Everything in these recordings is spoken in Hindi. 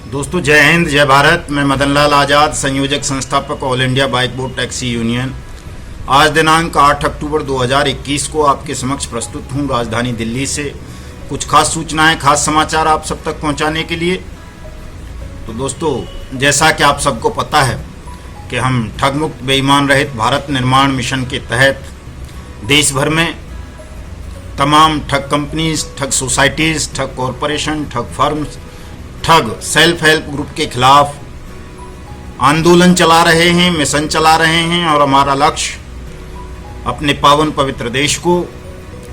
दोस्तों जय हिंद जय भारत। मैं मदन लाल आज़ाद, संयोजक संस्थापक all India bike board taxi union. आज दिनांक 8 अक्टूबर 2021 को आपके समक्ष प्रस्तुत हूँ राजधानी दिल्ली से कुछ खास सूचनाएं, खास समाचार आप सब तक पहुँचाने के लिए। तो दोस्तों जैसा कि आप सबको पता है कि हम ठग मुक्त बेईमान रहित भारत निर्माण मिशन के तहत देश भर में तमाम ठग कंपनीज, ठग सोसाइटीज़, ठग कॉरपोरेशन, ठग फर्म्स, ठग सेल्फ हेल्प ग्रुप के खिलाफ आंदोलन चला रहे हैं, मिशन चला रहे हैं। और हमारा लक्ष्य अपने पावन पवित्र देश को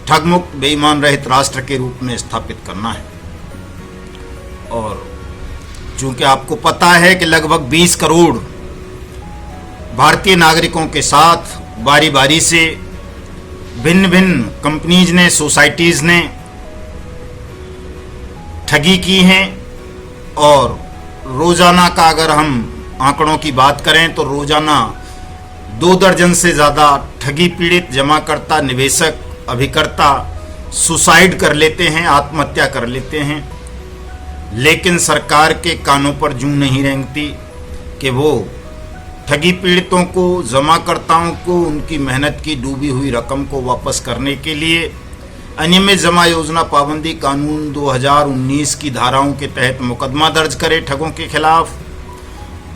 ठग मुक्त बेईमान रहित राष्ट्र के रूप में स्थापित करना है। और चूंकि आपको पता है कि लगभग 20 करोड़ भारतीय नागरिकों के साथ बारी बारी से भिन्न भिन्न कंपनीज ने, सोसाइटीज ने ठगी की हैं। और रोजाना का अगर हम आंकड़ों की बात करें तो रोजाना 2 दर्जन से ज़्यादा ठगी पीड़ित, जमाकर्ता, निवेशक, अभिकर्ता सुसाइड कर लेते हैं, आत्महत्या कर लेते हैं। लेकिन सरकार के कानों पर जूं नहीं रेंगती कि वो ठगी पीड़ितों को, जमाकर्ताओं को उनकी मेहनत की डूबी हुई रकम को वापस करने के लिए अनियमित जमा योजना पाबंदी कानून 2019 की धाराओं के तहत मुकदमा दर्ज करे ठगों के खिलाफ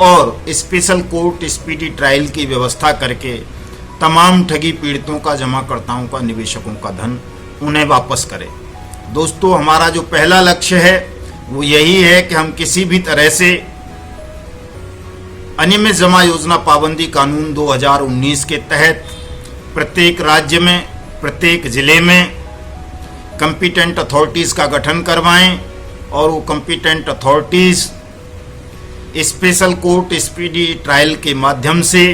और स्पेशल कोर्ट स्पीडी ट्रायल की व्यवस्था करके तमाम ठगी पीड़ितों का, जमाकर्ताओं का, निवेशकों का धन उन्हें वापस करे। दोस्तों हमारा जो पहला लक्ष्य है वो यही है कि हम किसी भी तरह से अनियमित जमा योजना पाबंदी कानून 2019 के तहत प्रत्येक राज्य में, प्रत्येक जिले में कॉम्पिटेंट अथॉरिटीज़ का गठन करवाएं और वो competent authorities special court speedy trial के माध्यम से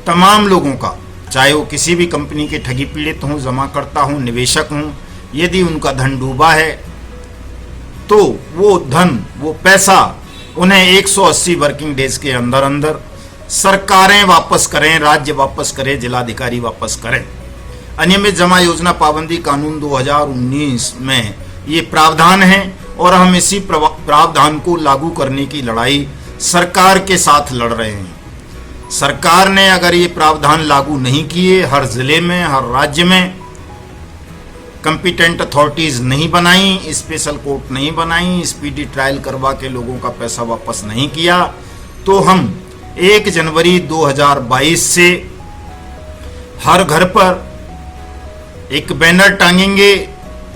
तमाम लोगों का, चाहे वो किसी भी कंपनी के ठगी पीड़ित हों, जमाकर्ता हों, निवेशक हों, यदि उनका धन डूबा है तो वो धन, वो पैसा उन्हें 180 वर्किंग डेज के अंदर अंदर सरकारें वापस करें, राज्य वापस करें, जिलाधिकारी वापस करें। अनियमित जमा योजना पाबंदी कानून 2019 में ये प्रावधान है और हम इसी प्रावधान को लागू करने की लड़ाई सरकार के साथ लड़ रहे हैं। सरकार ने अगर ये प्रावधान लागू नहीं किए, हर जिले में, हर राज्य में कॉम्पिटेंट अथॉरिटीज़ नहीं बनाई, स्पेशल कोर्ट नहीं बनाई, स्पीडी ट्रायल करवा के लोगों का पैसा वापस नहीं किया, तो हम 1 जनवरी 2022 से हर घर पर एक बैनर टांगेंगे।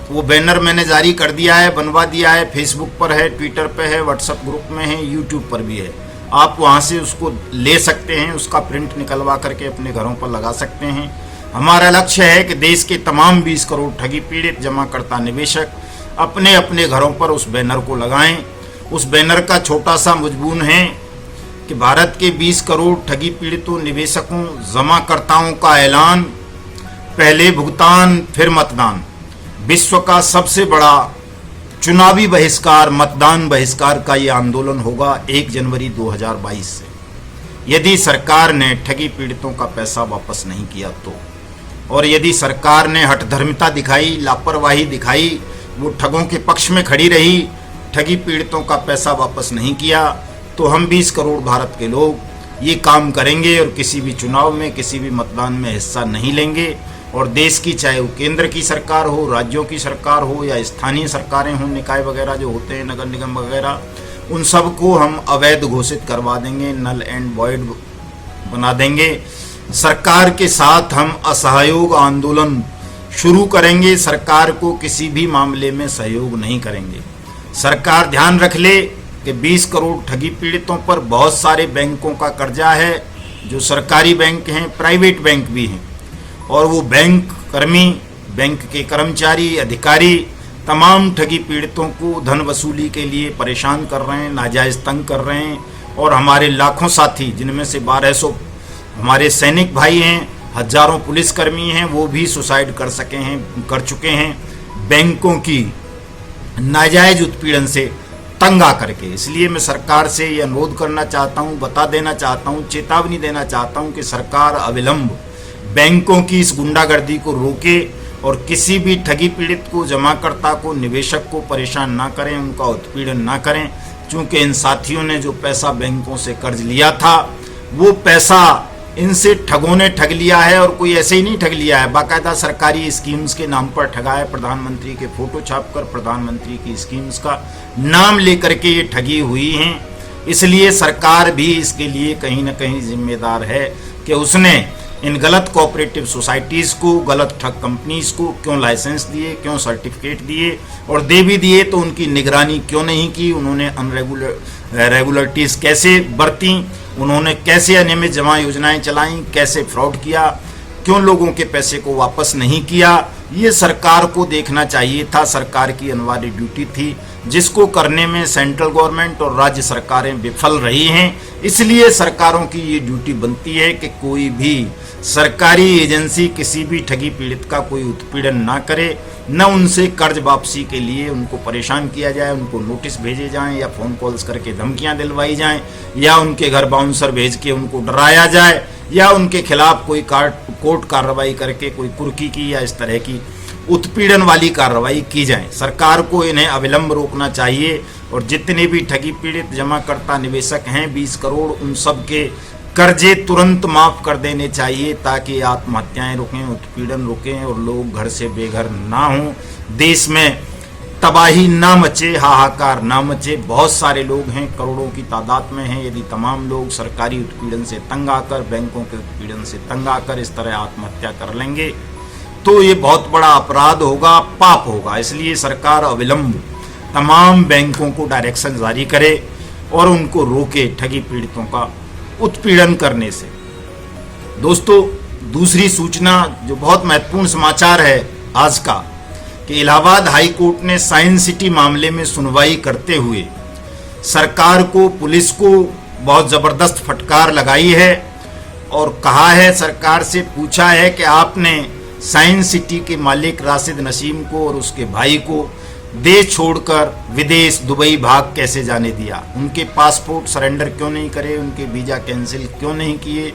वो बैनर मैंने जारी कर दिया है, बनवा दिया है, फेसबुक पर है, ट्विटर पे है, व्हाट्सएप ग्रुप में है, यूट्यूब पर भी है। आप वहाँ से उसको ले सकते हैं, उसका प्रिंट निकलवा करके अपने घरों पर लगा सकते हैं। हमारा लक्ष्य है कि देश के तमाम 20 करोड़ ठगी पीड़ित, जमाकर्ता, निवेशक अपने अपने घरों पर उस बैनर को लगाएं। उस बैनर का छोटा सा मजमून है कि भारत के 20 करोड़ ठगी पीड़ितों, निवेशकों, जमाकर्ताओं का ऐलान, पहले भुगतान फिर मतदान, विश्व का सबसे बड़ा चुनावी बहिष्कार, मतदान बहिष्कार का ये आंदोलन होगा 1 जनवरी 2022 से। यदि सरकार ने ठगी पीड़ितों का पैसा वापस नहीं किया तो, और यदि सरकार ने हठधर्मिता दिखाई, लापरवाही दिखाई, वो ठगों के पक्ष में खड़ी रही, ठगी पीड़ितों का पैसा वापस नहीं किया, तो हम 20 करोड़ भारत के लोग ये काम करेंगे और किसी भी चुनाव में, किसी भी मतदान में हिस्सा नहीं लेंगे। और देश की, चाहे वो केंद्र की सरकार हो, राज्यों की सरकार हो या स्थानीय सरकारें हों, निकाय वगैरह जो होते हैं, नगर निगम वगैरह, उन सब को हम अवैध घोषित करवा देंगे, नल एंड वॉइड बना देंगे। सरकार के साथ हम असहयोग आंदोलन शुरू करेंगे, सरकार को किसी भी मामले में सहयोग नहीं करेंगे। सरकार ध्यान रख ले कि 20 करोड़ ठगी पीड़ितों पर बहुत सारे बैंकों का कर्जा है, जो सरकारी बैंक हैं, प्राइवेट बैंक भी हैं, और वो बैंक कर्मी, बैंक के कर्मचारी, अधिकारी तमाम ठगी पीड़ितों को धन वसूली के लिए परेशान कर रहे हैं, नाजायज़ तंग कर रहे हैं। और हमारे लाखों साथी, जिनमें से 1200 हमारे सैनिक भाई हैं, हजारों पुलिसकर्मी हैं, वो भी सुसाइड कर चुके हैं बैंकों की नाजायज़ उत्पीड़न से तंग आकर के। इसलिए मैं सरकार से ये अनुरोध करना चाहता हूँ, बता देना चाहता हूँ, चेतावनी देना चाहता हूँ कि सरकार अविलंब बैंकों की इस गुंडागर्दी को रोके और किसी भी ठगी पीड़ित को, जमाकर्ता को, निवेशक को परेशान ना करें, उनका उत्पीड़न ना करें। क्योंकि इन साथियों ने जो पैसा बैंकों से कर्ज लिया था वो पैसा इनसे ठगों ने ठग लिया है, और कोई ऐसे ही नहीं ठग लिया है, बाकायदा सरकारी स्कीम्स के नाम पर ठगा है। प्रधानमंत्री के फोटो छापकर प्रधानमंत्री की स्कीम्स का नाम लेकर के ये ठगी हुई हैं। इसलिए सरकार भी इसके लिए कहीं ना कहीं जिम्मेदार है कि उसने इन गलत कोऑपरेटिव सोसाइटीज़ को, गलत ठग कंपनीज़ को क्यों लाइसेंस दिए, क्यों सर्टिफिकेट दिए, और दे भी दिए तो उनकी निगरानी क्यों नहीं की, उन्होंने रेगुलरिटीज़ कैसे बरती, उन्होंने कैसे अनियमित जमा योजनाएं चलाईं, कैसे फ्रॉड किया, क्यों लोगों के पैसे को वापस नहीं किया। ये सरकार को देखना चाहिए था, सरकार की अनिवार्य ड्यूटी थी, जिसको करने में सेंट्रल गवर्नमेंट और राज्य सरकारें विफल रही हैं। इसलिए सरकारों की ये ड्यूटी बनती है कि कोई भी सरकारी एजेंसी किसी भी ठगी पीड़ित का कोई उत्पीड़न ना करे, न उनसे कर्ज वापसी के लिए उनको परेशान किया जाए, उनको नोटिस भेजे जाएं या फ़ोन कॉल्स करके धमकियां दिलवाई जाएं, या उनके घर बाउंसर भेज के उनको डराया जाए, या उनके खिलाफ कोई कोर्ट कार्रवाई करके कोई कुर्की की या इस तरह की उत्पीड़न वाली कार्रवाई की जाए। सरकार को इन्हें अविलंब रोकना चाहिए, और जितने भी ठगी पीड़ित जमाकर्ता निवेशक हैं 20 करोड़, उन सब के कर्जे तुरंत माफ कर देने चाहिए, ताकि आत्महत्याएं रुकें, उत्पीड़न रुकें और लोग घर से बेघर ना हों, देश में तबाही ना मचे, हाहाकार ना मचे। बहुत सारे लोग हैं, करोड़ों की तादाद में हैं। यदि तमाम लोग सरकारी उत्पीड़न से तंग आकर, बैंकों के उत्पीड़न से तंग आकर इस तरह आत्महत्या कर लेंगे तो ये बहुत बड़ा अपराध होगा, पाप होगा। इसलिए सरकार अविलंब तमाम बैंकों को डायरेक्शन जारी करे और उनको रोके ठगी पीड़ितों का उत्पीड़न करने से। दोस्तों, दूसरी सूचना जो बहुत महत्वपूर्ण समाचार है आज का, कि इलाहाबाद हाई कोर्ट ने साइंस सिटी मामले में सुनवाई करते हुए सरकार को, पुलिस को बहुत ज़बरदस्त फटकार लगाई है और कहा है, सरकार से पूछा है कि आपने साइंस सिटी के मालिक राशिद नसीम को और उसके भाई को देश छोड़कर विदेश दुबई भाग कैसे जाने दिया, उनके पासपोर्ट सरेंडर क्यों नहीं करे, उनके वीज़ा कैंसिल क्यों नहीं किए।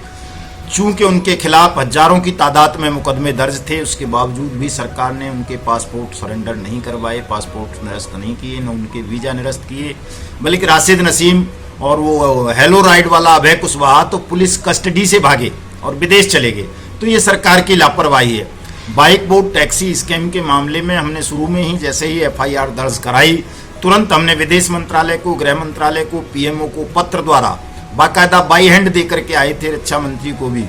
चूंकि उनके खिलाफ हजारों की तादाद में मुकदमे दर्ज थे, उसके बावजूद भी सरकार ने उनके पासपोर्ट सरेंडर नहीं करवाए, पासपोर्ट निरस्त नहीं किए, न उनके वीज़ा निरस्त किए। बल्कि राशिद नसीम और वो हेलो राइड वाला अभय कुशवाहा तो पुलिस कस्टडी से भागे और विदेश चले गए। तो ये सरकार की लापरवाही है। बाइक बोट टैक्सी स्कैम के मामले में हमने शुरू में ही जैसे ही FIR दर्ज कराई, तुरंत हमने विदेश मंत्रालय को, गृह मंत्रालय को, PMO को पत्र द्वारा बाकायदा बाई हैंड दे करके आए थे, रक्षा मंत्री को भी,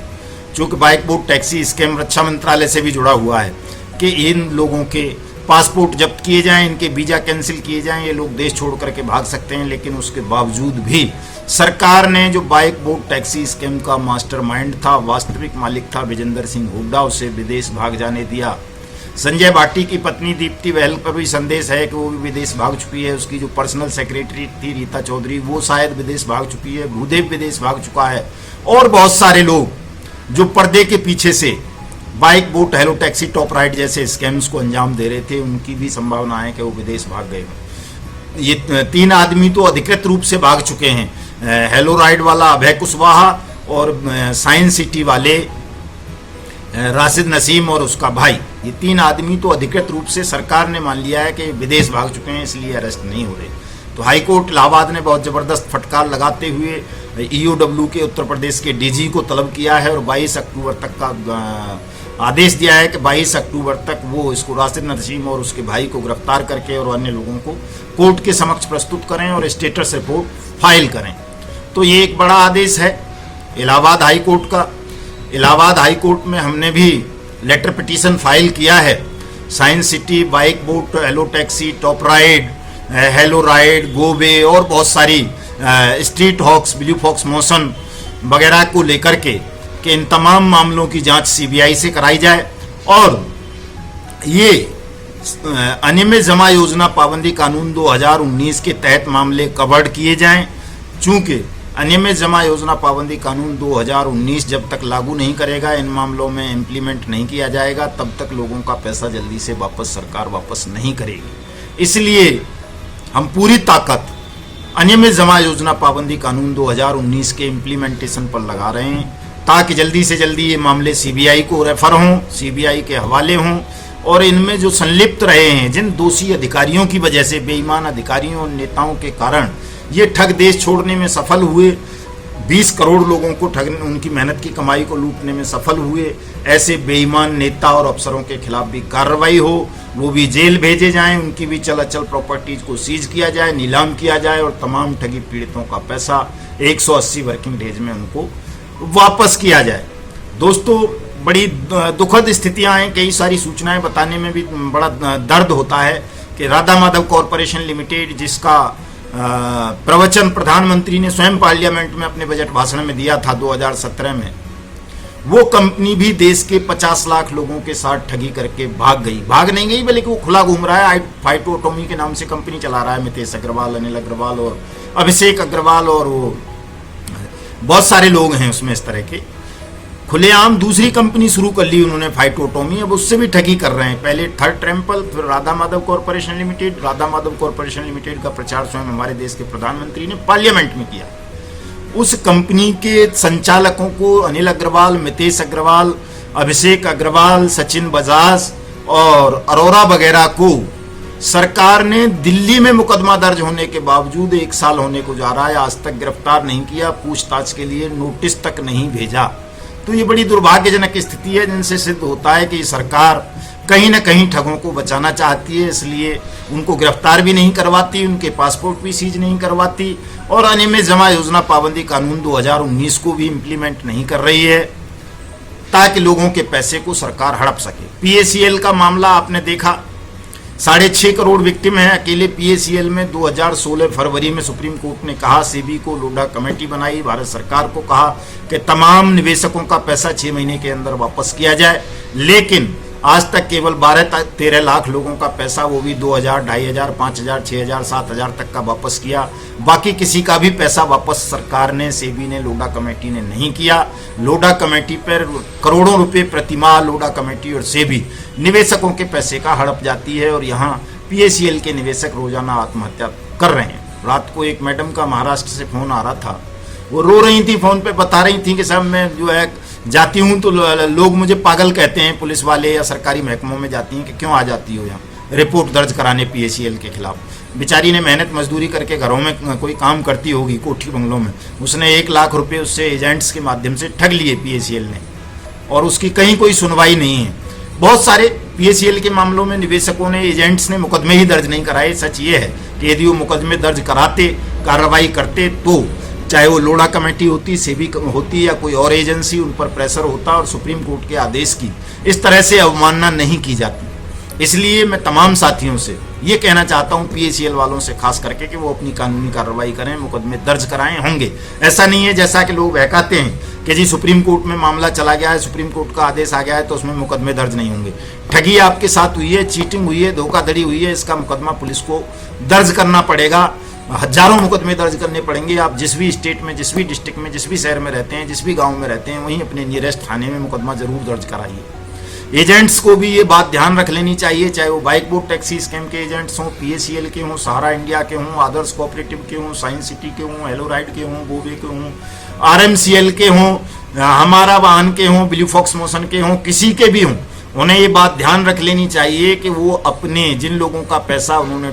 चूँकि बाइक बोट टैक्सी स्कैम रक्षा मंत्रालय से भी जुड़ा हुआ है, कि इन लोगों के पासपोर्ट जब्त किए जाएं, इनके वीज़ा कैंसिल किए जाएं, ये लोग देश छोड़ करके भाग सकते हैं। लेकिन उसके बावजूद भी सरकार ने जो बाइक बोट टैक्सी स्कैम का मास्टरमाइंड था, वास्तविक मालिक था विजेंद्र सिंह हुड्डा, उसे विदेश भाग जाने दिया। संजय भाटी की पत्नी दीप्ति बहल पर भी संदेश है कि वो भी विदेश भाग चुकी है। उसकी जो पर्सनल सेक्रेटरी थी रीता चौधरी, वो शायद विदेश भाग चुकी है। भूदेव विदेश भाग चुका है। और बहुत सारे लोग जो पर्दे के पीछे से bike boat helo taxi top ride जैसे स्कैम्स को अंजाम दे रहे थे, उनकी भी संभावना है कि वो विदेश भाग गए। ये 3 आदमी तो अधिकृत रूप से भाग चुके हैं, हेलो राइड वाला अभय कुशवाहा और साइंस सिटी वाले राशिद नसीम और उसका भाई। ये 3 आदमी तो अधिकृत रूप से सरकार ने मान लिया है कि विदेश भाग चुके हैं, इसलिए अरेस्ट नहीं हो रहे। तो हाई कोर्ट इलाहाबाद ने बहुत ज़बरदस्त फटकार लगाते हुए EOW के उत्तर प्रदेश के DG को तलब किया है और 22 अक्टूबर तक का आदेश दिया है कि 22 अक्टूबर तक वो इसको राशिद नसीम और उसके भाई को गिरफ्तार करके और अन्य लोगों को कोर्ट के समक्ष प्रस्तुत करें और स्टेटस रिपोर्ट फाइल करें। तो ये एक बड़ा आदेश है इलाहाबाद हाई कोर्ट का। इलाहाबाद हाई कोर्ट में हमने भी लेटर पिटीशन फाइल किया है। Science city, bike boat, helo taxi, top ride, helo ride, गोवे और बहुत सारी street hawks, blue fox motion वगैरह को लेकर के कि इन तमाम मामलों की जांच CBI से कराई जाए और ये अनियमित जमा योजना पाबंदी कानून 2019 के तहत मामले कवर्ड किए जाएं। चूँकि अनियमित जमा योजना पाबंदी कानून 2019 जब तक लागू नहीं करेगा, इन मामलों में इम्प्लीमेंट नहीं किया जाएगा, तब तक लोगों का पैसा जल्दी से सरकार वापस नहीं करेगी। इसलिए हम पूरी ताकत अनियमित जमा योजना पाबंदी कानून 2019 के इम्प्लीमेंटेशन पर लगा रहे हैं, ताकि जल्दी से जल्दी ये मामले सीबीआई को रेफर हों, सीबीआई के हवाले हों और इनमें जो संलिप्त रहे हैं, जिन दोषी अधिकारियों की वजह से, बेईमान अधिकारियों और नेताओं के कारण ये ठग देश छोड़ने में सफल हुए, 20 करोड़ लोगों को ठग, उनकी मेहनत की कमाई को लूटने में सफल हुए, ऐसे बेईमान नेता और अफसरों के खिलाफ भी कार्रवाई हो, वो भी जेल भेजे जाएं, उनकी भी चल अचल प्रॉपर्टीज को सीज किया जाए, नीलाम किया जाए और तमाम ठगी पीड़ितों का पैसा 180 वर्किंग डेज में उनको वापस किया जाए। दोस्तों, बड़ी दुखद स्थितियां हैं, कई सारी सूचनाएं बताने में भी बड़ा दर्द होता है कि राधा माधव कॉरपोरेशन लिमिटेड, जिसका प्रवचन प्रधानमंत्री ने स्वयं पार्लियामेंट में अपने बजट भाषण में दिया था 2017 में, वो कंपनी भी देश के 50 लाख लोगों के साथ ठगी करके भाग गई। भाग नहीं गई बल्कि वो खुला घूम रहा है, फाइटोटोमी के नाम से कंपनी चला रहा है, मितेश अग्रवाल, अनिल अग्रवाल और अभिषेक अग्रवाल और वो बहुत सारे लोग हैं उसमें इस तरह के। खुलेआम दूसरी कंपनी शुरू कर ली उन्होंने, फाइटोटोमी, अब उससे भी ठगी कर रहे हैं। पहले थर्ड टेम्पल, फिर Radha Madhav corporation limited. Radha Madhav corporation limited का प्रचार स्वयं हमारे देश के प्रधानमंत्री ने पार्लियामेंट में किया। उस कंपनी के संचालकों को अनिल अग्रवाल, मितेश अग्रवाल, अभिषेक अग्रवाल, सचिन बजाज और अरोरा वगैरह को सरकार ने दिल्ली में मुकदमा दर्ज होने के बावजूद 1 साल होने को जा रहा है, आज तक गिरफ्तार नहीं किया, पूछताछ के लिए नोटिस तक नहीं भेजा। तो ये बड़ी दुर्भाग्यजनक स्थिति है, जिनसे सिद्ध होता है कि सरकार कहीं ना कहीं ठगों को बचाना चाहती है, इसलिए उनको गिरफ्तार भी नहीं करवाती, उनके पासपोर्ट भी सीज नहीं करवाती और अनियमित जमा योजना पाबंदी कानून 2019 को भी इम्प्लीमेंट नहीं कर रही है ताकि लोगों के पैसे को सरकार हड़प सके। पीएसीएल का मामला आपने देखा, 6.5 करोड़ विक्टिम हैं अकेले पीएसीएल में। 2016 फरवरी में सुप्रीम कोर्ट ने कहा, सेबी को लोढ़ा कमेटी बनाई, भारत सरकार को कहा कि तमाम निवेशकों का पैसा 6 महीने के अंदर वापस किया जाए, लेकिन आज तक केवल 12-13 लाख लोगों का पैसा, वो भी 2,000, 2,500, 5,000, 6,000, 7,000 तक का वापस किया। बाकी किसी का भी पैसा वापस सरकार ने, सेबी ने, लोढ़ा कमेटी ने नहीं किया। लोढ़ा कमेटी पर करोड़ों रुपए प्रतिमाह लोढ़ा कमेटी और सेबी निवेशकों के पैसे का हड़प जाती है और यहाँ पीएसीएल के निवेशक रोजाना आत्महत्या कर रहे हैं। रात को एक मैडम का महाराष्ट्र से फोन आ रहा था, वो रो रही थी, फोन पे बता रही थी कि साहब मैं जो है जाती हूँ तो लोग मुझे पागल कहते हैं, पुलिस वाले या सरकारी महकमों में जाती हैं कि क्यों आ जाती हो यहाँ रिपोर्ट दर्ज कराने पीएसीएल के खिलाफ। बेचारी ने मेहनत मजदूरी करके घरों में कोई काम करती होगी, कोठी बंगलों में, उसने 1 लाख रुपए उससे एजेंट्स के माध्यम से ठग लिए पीएसीएल ने और उसकी कहीं कोई सुनवाई नहीं है। बहुत सारे पीएसीएल के मामलों में निवेशकों ने, एजेंट्स ने मुकदमे ही दर्ज नहीं कराए। सच ये है कि यदि वो मुकदमे दर्ज कराते, कार्रवाई करते, तो चाहे वो लोढ़ा कमेटी होती, सेबी होती या कोई और एजेंसी, उन पर प्रेशर होता और सुप्रीम कोर्ट के आदेश की इस तरह से अवमानना नहीं की जाती। इसलिए मैं तमाम साथियों से ये कहना चाहता हूँ, पीएसीएल वालों से खास करके, कि वो अपनी कानूनी कार्रवाई करें, मुकदमे दर्ज कराएं, होंगे। ऐसा नहीं है जैसा कि लोग बहकाते हैं कि जी सुप्रीम कोर्ट में मामला चला गया है, सुप्रीम कोर्ट का आदेश आ गया है तो उसमें मुकदमे दर्ज नहीं होंगे। ठगी आपके साथ हुई है, चीटिंग हुई है, धोखाधड़ी हुई है, इसका मुकदमा पुलिस को दर्ज करना पड़ेगा। हजारों मुकदमे दर्ज करने पड़ेंगे। आप जिस भी स्टेट में, जिस भी डिस्ट्रिक्ट में, जिस भी शहर में रहते हैं, जिस भी गांव में रहते हैं, वहीं अपने नियरेस्ट थाने में मुकदमा जरूर दर्ज कराइए। एजेंट्स को भी ये बात ध्यान रख लेनी चाहिए, चाहे वो बाइक बोट टैक्सी स्कैम के एजेंट्स हों, पीएसीएल के हों, सहारा इंडिया के हों, आदर्श कोऑपरेटिव के हों, साइंस सिटी के हों, हेलो राइड के हों, बोबे के हों, आरएमसीएल के हों, हमारा वाहन के हों, ब्लू फॉक्स मोशन के हों, किसी के भी हों, उन्हें ये बात ध्यान रख लेनी चाहिए कि वो अपने, जिन लोगों का पैसा उन्होंने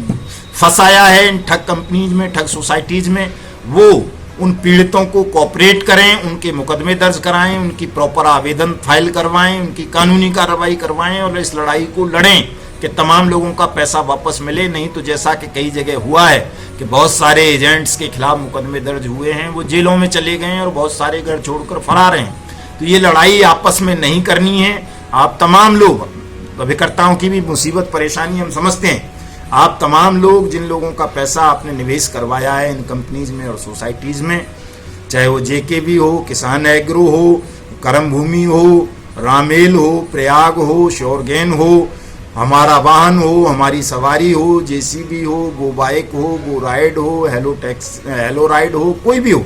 फंसाया है इन ठग कंपनीज में, ठग सोसाइटीज में, वो उन पीड़ितों को कोऑपरेट करें, उनके मुकदमे दर्ज कराएं, उनकी प्रॉपर आवेदन फाइल करवाएं, उनकी कानूनी कार्रवाई करवाएं और इस लड़ाई को लड़ें कि तमाम लोगों का पैसा वापस मिले। नहीं तो जैसा कि कई जगह हुआ है कि बहुत सारे एजेंट्स के खिलाफ मुकदमे दर्ज हुए हैं, वो जेलों में चले गए हैं और बहुत सारे घर छोड़कर फरार हैं। तो ये लड़ाई आपस में नहीं करनी है। आप तमाम लोग, अभिकर्ताओं की भी मुसीबत परेशानी हम समझते हैं, आप तमाम लोग जिन लोगों का पैसा आपने निवेश करवाया है इन कंपनीज में और सोसाइटीज में, चाहे वो जेकेबी हो, किसान एग्रो हो, करम भूमि हो, रामेल हो, प्रयाग हो, श्योरगेन हो, हमारा वाहन हो, हमारी सवारी हो, जेसीबी हो, गो बाइक हो, गो राइड हो, हेलो राइड हो, कोई भी हो,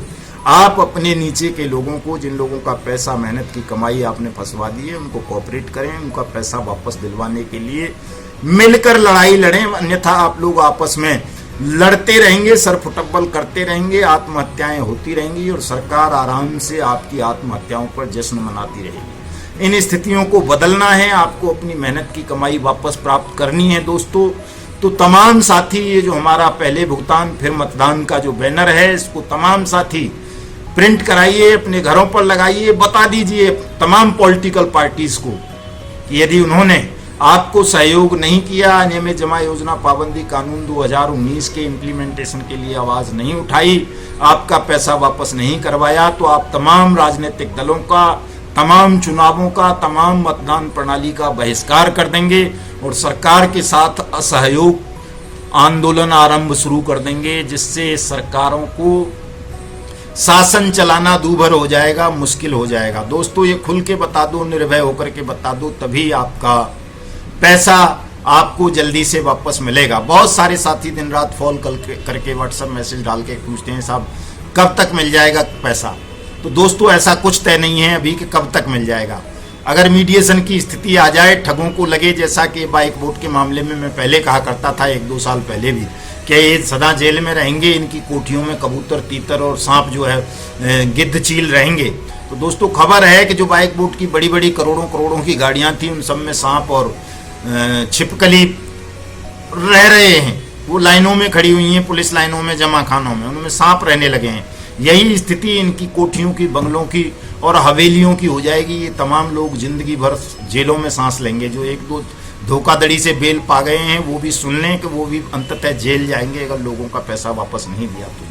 आप अपने नीचे के लोगों को, जिन लोगों का पैसा, मेहनत की कमाई आपने फंसवा दी है, उनको कोऑपरेट करें, उनका पैसा वापस दिलवाने के लिए मिलकर लड़ाई लड़ें। अन्यथा आप लोग आपस में लड़ते रहेंगे, सरफुटबल करते रहेंगे, आत्महत्याएं होती रहेंगी और सरकार आराम से आपकी आत्महत्याओं पर जश्न मनाती रहेगी। इन स्थितियों को बदलना है, आपको अपनी मेहनत की कमाई वापस प्राप्त करनी है दोस्तों। तो तमाम साथी, ये जो हमारा पहले भुगतान फिर मतदान का जो बैनर है, इसको तमाम साथी प्रिंट कराइए, अपने घरों पर लगाइए, बता दीजिए तमाम पॉलिटिकल पार्टीज को कि यदि उन्होंने आपको सहयोग नहीं किया, नियमित जमा योजना पाबंदी कानून 2019 के इम्प्लीमेंटेशन के लिए आवाज नहीं उठाई, आपका पैसा वापस नहीं करवाया, तो आप तमाम राजनीतिक दलों का, तमाम चुनावों का, तमाम मतदान प्रणाली का बहिष्कार कर देंगे और सरकार के साथ असहयोग आंदोलन आरंभ शुरू कर देंगे, जिससे सरकारों को शासन चलाना दूभर हो जाएगा, मुश्किल हो जाएगा। दोस्तों ये खुल के बता दो, निर्भय होकर के बता दो, तभी आपका पैसा आपको जल्दी से वापस मिलेगा। बहुत सारे साथी दिन रात फॉल करके व्हाट्सएप मैसेज डाल के पूछते हैं साहब कब तक मिल जाएगा पैसा। तो दोस्तों ऐसा कुछ तय नहीं है अभी कि कब तक मिल जाएगा। अगर मीडिएशन की स्थिति आ जाए, ठगों को लगे, जैसा कि बाइक बोट के मामले में मैं पहले कहा करता था 1-2 साल पहले भी, कि ये सदा जेल में रहेंगे, इनकी कोठियों में कबूतर, तीतर और सांप जो है गिद्ध चील रहेंगे। तो दोस्तों खबर है कि जो बाइक बोट की बड़ी बड़ी करोड़ों की गाड़ियां थी, उन सब में सांप और छिपकली रह रहे हैं। वो लाइनों में खड़ी हुई हैं, पुलिस लाइनों में, जमा खानों में, उनमें सांप रहने लगे हैं। यही स्थिति इनकी कोठियों की, बंगलों की और हवेलियों की हो जाएगी। ये तमाम लोग जिंदगी भर जेलों में सांस लेंगे। जो 1-2 धोखाधड़ी से बेल पा गए हैं वो भी सुन लें कि वो भी अंततः जेल जाएंगे अगर लोगों का पैसा वापस नहीं दिया तो।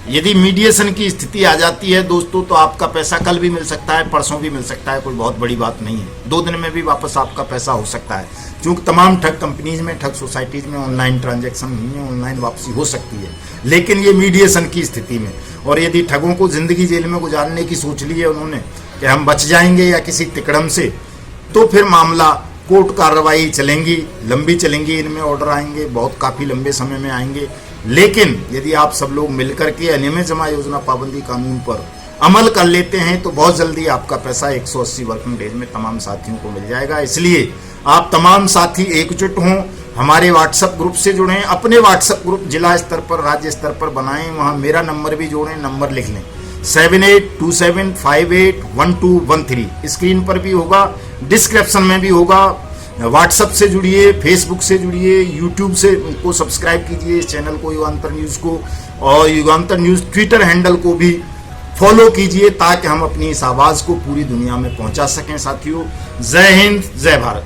यदि मीडिएशन की स्थिति आ जाती है दोस्तों, तो आपका पैसा कल भी मिल सकता है, परसों भी मिल सकता है, कोई बहुत बड़ी बात नहीं है। 2 दिन में भी वापस आपका पैसा हो सकता है, क्योंकि तमाम ठग कंपनीज में, ठग सोसाइटीज में ऑनलाइन ट्रांजैक्शन हुई है, ऑनलाइन वापसी हो सकती है। लेकिन ये मीडिएशन की स्थिति में, और यदि ठगों को जिंदगी जेल में गुजारने की सोच ली है उन्होंने कि हम बच जाएंगे या किसी तिकड़म से, तो फिर मामला कोर्ट कार्रवाई चलेंगी, लंबी चलेंगी, इनमें ऑर्डर आएंगे, बहुत काफ़ी लंबे समय में आएंगे। लेकिन यदि आप सब लोग मिलकर के अनियमित जमा योजना पाबंदी कानून पर अमल कर लेते हैं तो बहुत जल्दी आपका पैसा 180 वर्किंग डेज में तमाम साथियों को मिल जाएगा। इसलिए आप तमाम साथी एकजुट हों, हमारे व्हाट्सएप ग्रुप से जुड़ें, अपने व्हाट्सएप ग्रुप जिला स्तर पर, राज्य स्तर पर बनाएं, वहाँ मेरा नंबर भी जोड़ें, नंबर लिख लें 7827581213। स्क्रीन पर भी होगा, डिस्क्रिप्शन में भी होगा। व्हाट्सएप से जुड़िए, फेसबुक से जुड़िए, यूट्यूब से को सब्सक्राइब कीजिए इस चैनल को, युगांतर न्यूज़ को, और युगांतर न्यूज़ ट्विटर हैंडल को भी फॉलो कीजिए, ताकि हम अपनी इस आवाज़ को पूरी दुनिया में पहुंचा सकें। साथियों, जय हिंद, जय भारत।